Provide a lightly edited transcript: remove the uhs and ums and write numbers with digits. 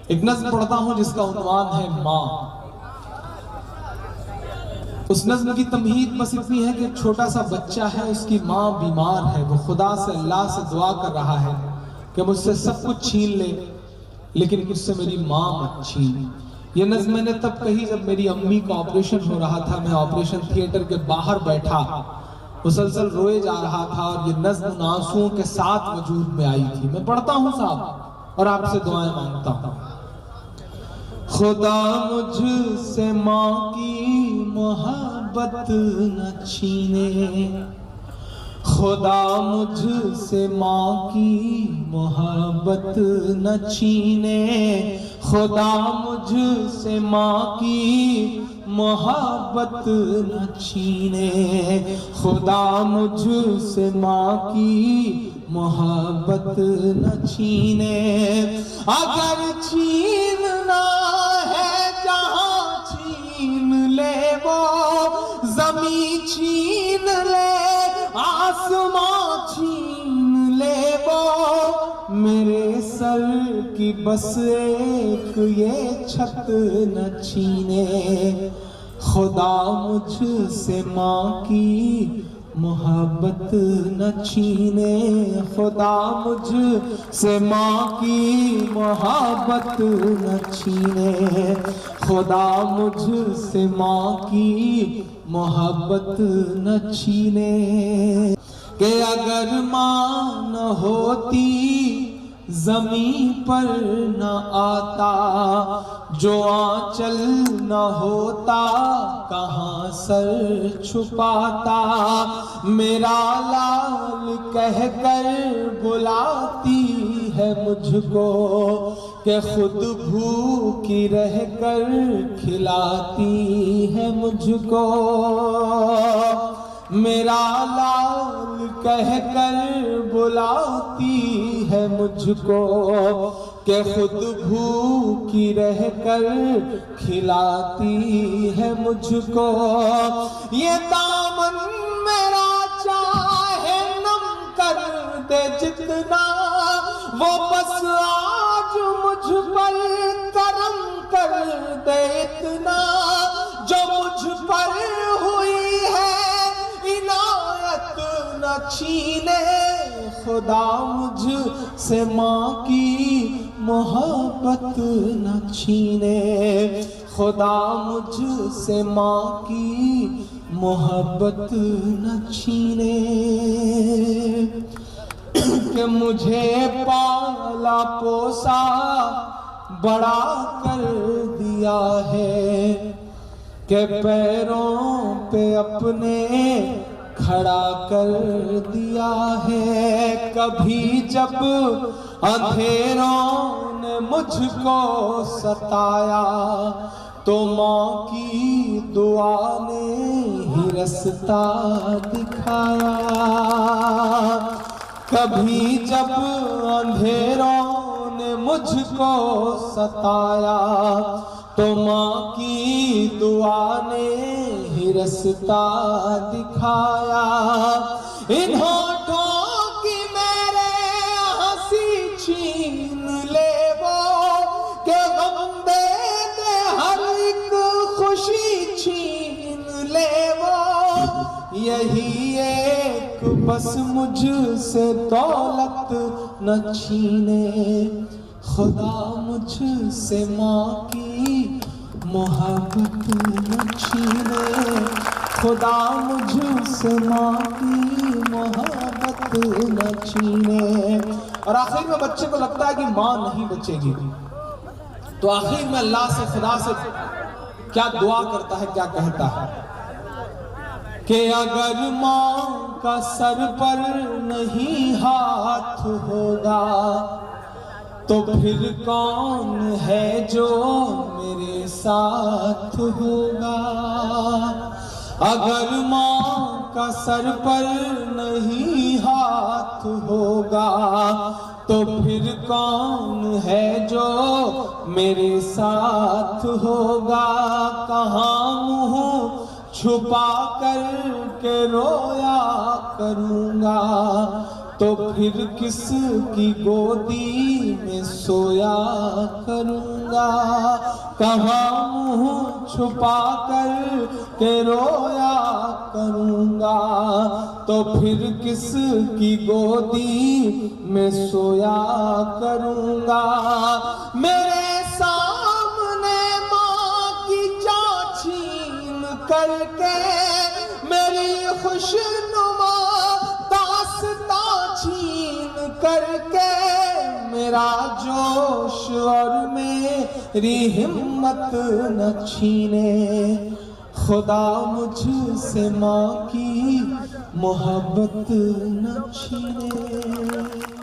ایک نظم پڑھتا ہوں جس کا عنوان ہے ماں۔ اس نظم کی تمہید بس اتنی ہے کہ ایک چھوٹا سا بچہ ہے، اس کی ماں بیمار ہے، وہ خدا سے اللہ سے دعا کر رہا ہے کہ مجھ سے سب کچھ چھین لے لیکن مجھ سے میری ماں مت چھین۔ یہ نظم میں نے تب کہی جب میری امی کا آپریشن ہو رہا تھا، میں آپریشن تھیٹر کے باہر بیٹھا مسلسل روئے جا رہا تھا، اور یہ نظم آنسوؤں کے ساتھ وجود میں آئی تھی۔ میں پڑھتا ہوں صاحب اور آپ سے دعائیں مانگتا ہوں۔ خدا مجھ سے ماں کی محبت نہ چھینے، خدا مجھ سے ماں کی محبت نہ چھینے، خدا مجھ سے ماں کی محبت نہ چھینے، خدا مجھ سے ماں کی محبت نہ چھینے۔ اگر چھیننا ہے جہاں چھین لے وہ، زمین چھین لے آسمان چھین لے وہ، میرے سر کی بس ایک یہ چھت نہ چھینے، خدا مجھ سے ماں کی محبت نہ چھینے، خدا مجھ سے ماں کی محبت نہ چھینے، خدا مجھ سے ماں کی محبت نہ چھینے۔ کہ اگر ماں نہ ہوتی زمین پر نہ آتا، جو آنچل نہ ہوتا کہاں سر چھپاتا، میرا لال کہہ کر بلاتی ہے مجھ کو، کہ خود بھوکی رہ کر کھلاتی ہے مجھ کو، میرا لال کہہ کر بلاتی ہے مجھ کو، کہ خود بھوکی رہ کر کھلاتی ہے مجھ کو۔ یہ دامن میرا چاہے نم کر دے جتنا، وہ بس آج مجھ پر کرم کر دے اتنا، جو مجھ پر ہوئی ہے عنایت نہ چھینے، خدا مجھ سے ماں کی محبت نہ چھینے، خدا مجھ سے ماں کی محبت نہ چھینے۔ کہ مجھے پالا پوسا بڑا کر دیا ہے، کہ پیروں پہ اپنے کھڑا کر دیا ہے، کبھی جب اندھیروں نے مجھ کو ستایا تو ماں کی دعا نے ہی رستہ دکھایا، کبھی جب اندھیروں نے مجھ کو ستایا تو ماں کی دعا نے ہی رستہ دکھایا۔ ان ہونٹوں کی میرے ہنسی چھین لے وہ، کہ غم دے دے ہر ایک خوشی چھین لے وہ، یہی ایک بس مجھ سے دولت نہ چھینے، خدا مجھ سے ماں کی محبت نہ چھینے، خدا مجھ سے ماں کی محبت نہ چھینے۔ اور آخر میں بچے کو لگتا ہے کہ ماں نہیں بچے گی، تو آخر میں اللہ سے خدا سے کیا دعا کرتا ہے، کیا کہتا ہے کہ اگر ماں کا سر پر نہیں ہاتھ ہوگا تو پھر کون ہے جو میرے ساتھ ہوگا، اگر ماں کا سر پر نہیں ہاتھ ہوگا تو پھر کون ہے جو میرے ساتھ ہوگا، کہاں منہ چھپا کر کے رویا کروں گا، تو پھر کس کی گودی میں سویا کروں گا، کہاں منہ چھپا کر کے رویا کروں گا، تو پھر کس کی گودی میں سویا کروں گا۔ میرے سامنے ماں کی جان چھین کر کے میری خوشنما داستاں چھین کر کے میرا جوش اور میری ہمت نہ چھینے، خدا مجھ سے ماں کی محبت نہ چھینے۔